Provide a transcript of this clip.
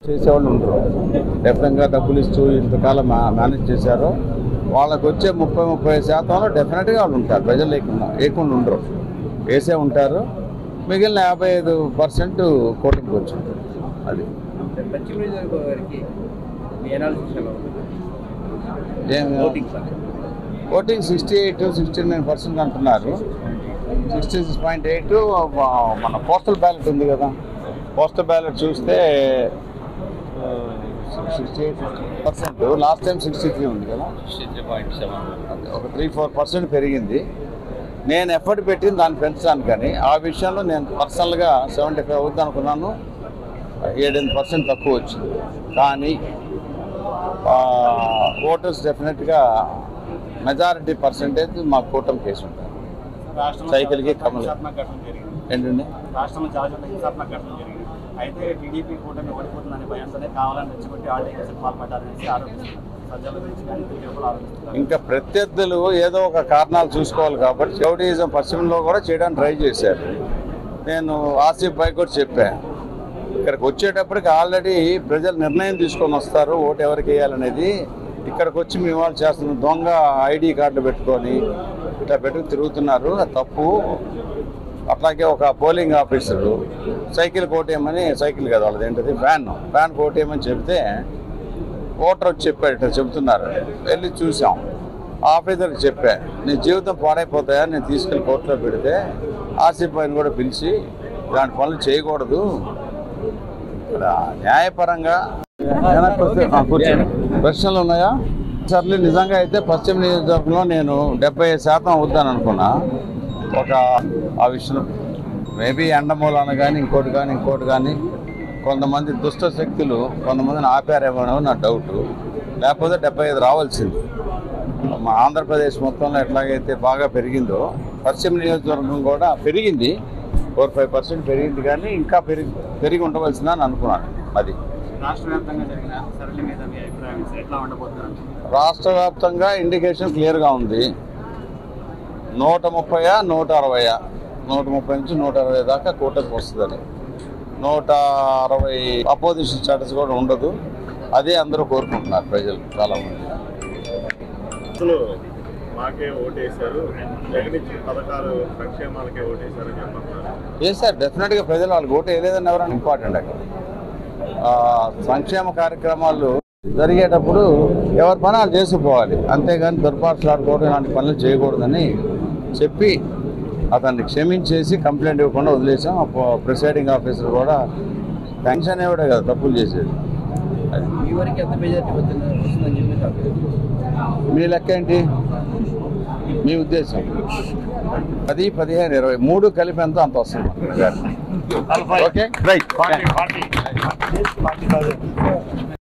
చేసేవాళ్ళు ఉండరు. డెఫినెట్గా డబ్బులు ఇస్తూ ఇంతకాలం మేనేజ్ చేశారో వాళ్ళకు వచ్చే 30-30% డెఫినెట్గా వాళ్ళు ఉంటారు. ప్రజలు లేకుండా ఉండరు, వేసే ఉంటారు. మిగిలిన 55% కోటింగ్కి వచ్చి ఉంటారు. అది ఓటింగ్ 68-69% అంటున్నారు. 66.8 మన పోస్టల్ బ్యాలెట్ ఉంది కదా, పోస్టల్ బ్యాలెట్ చూస్తే 68%. లాస్ట్ టైం 63 ఉంది కదా, 63.7, ఒక 3-4% పెరిగింది. నేను ఎఫర్ట్ పెట్టింది దాన్ని పెంచడానికి, కానీ ఆ విషయంలో నేను పర్సనల్గా 75 అవుద్ది అనుకున్నాను. 7% తక్కువ వచ్చింది. కానీ ఓటర్స్ డెఫినెట్గా మెజారిటీ పర్సెంటేజ్ మా కూటమి కేసు ఉంటారు. సైకిల్కి కమల్ ఏంటండి, రాష్ట్రంలో చాలా చోట్ల హింసాత్మక ఘటనలు జరిగింది. అయితే టీడీపీ కూటమి ఓడిపోతుందనే భయంతోనే కావాలని రెచ్చగొట్టి ఆర్టీఐకి పాల్పడ్డారనేసి ఆరోపిస్తున్నారు. ఇంకా ప్రత్యర్థులు ఏదో ఒక కారణాలు చూసుకోవాలి కాబట్టి రౌడీయిజం పశ్చిమలో కూడా చేయడానికి ట్రై చేశారు. నేను ఆసిఫ్ భాయ్ కూడా చెప్పాను, ఇక్కడికి వచ్చేటప్పటికి ఆల్రెడీ ప్రజలు నిర్ణయం తీసుకొని వస్తారు ఓటు ఎవరికి వేయాలనేది. ఇక్కడికి వచ్చి మీ వాళ్ళు చేస్తున్న దొంగ ఐడి కార్డులు పెట్టుకొని ఇట్లా పెట్టుకు తిరుగుతున్నారు, అది తప్పు. అట్లాగే ఒక పోలింగ్ ఆఫీసరు సైకిల్ కోటేయమని, సైకిల్ కదా వాళ్ళది ఏంటది, ఫ్యాన్ కోటేయమని చెప్తే ఓటర్ వచ్చి చెప్పాడు ఇట్లా చెబుతున్నారు. వెళ్ళి చూసాం, ఆఫీసర్కి చెప్పా, నీ జీవితం పాడైపోతాయా నేను తీసుకెళ్ళి కోర్టులో పెడితే ఆసిఫ్ భాయ్ని కూడా పిలిచి ఇలాంటి పనులు చేయకూడదు, ఇక్కడ న్యాయపరంగా ప్రశ్నలు ఉన్నాయా సర్లే. నిజంగా అయితే పశ్చిమ నియోజకవర్గంలో నేను 75% అవుద్దాను అనుకున్నా. ఒక ఆ విషయం మేబీ ఎండమూలాన కానీ ఇంకోటి కానీ కొంతమంది దుష్ట శక్తులు కొంతమందిని ఆపారేమో నా డౌట్. లేకపోతే 75 రావాల్సింది. మా ఆంధ్రప్రదేశ్ మొత్తంలో ఎట్లాగైతే బాగా పెరిగిందో పశ్చిమ నియోజకవర్గం కూడా పెరిగింది, 4-5% పెరిగింది. కానీ ఇంకా పెరిగి ఉండవలసిందని అనుకున్నాను. అది రాష్ట్ర వ్యాప్తంగా ఇండికేషన్ క్లియర్గా ఉంది. 130-160, 130 నుంచి 160 దాకా కూటమికి వస్తుందని. 160 అపోజిషన్ స్టేటస్ కూడా ఉండదు. అదే అందరూ కోరుకుంటున్నారు ప్రజలు చాలామంది. మాకే ఓటేశారు, జగన్ ఇచ్చిన పథకాలు సంక్షేమాలకే ఓటేశారు అని చెప్పారు. చేశారు డెఫినెట్గా ప్రజలు వాళ్ళకి ఓటు వేయలేదని ఎవరైనా ఇంపార్టెంట్. అక్కడ సంక్షేమ కార్యక్రమాలు జరిగేటప్పుడు ఎవరి పని వాళ్ళు చేసుకుపోవాలి, అంతేగాని దుర్పార్సలాడుకోవడం ఇలాంటి పనులు చేయకూడదని చెప్పి అతన్ని క్షమించేసి కంప్లైంట్ ఇవ్వకుండా వదిలేసాం. ప్రిసైడింగ్ ఆఫీసర్ కూడా పెన్షన్ ఇవ్వడే కదా తప్పులు చేసేది. మీ లెక్క ఏంటి, మీ ఉద్దేశం? 10, 15, 20 3 కలిపి అంత వస్తుంది. Okay right.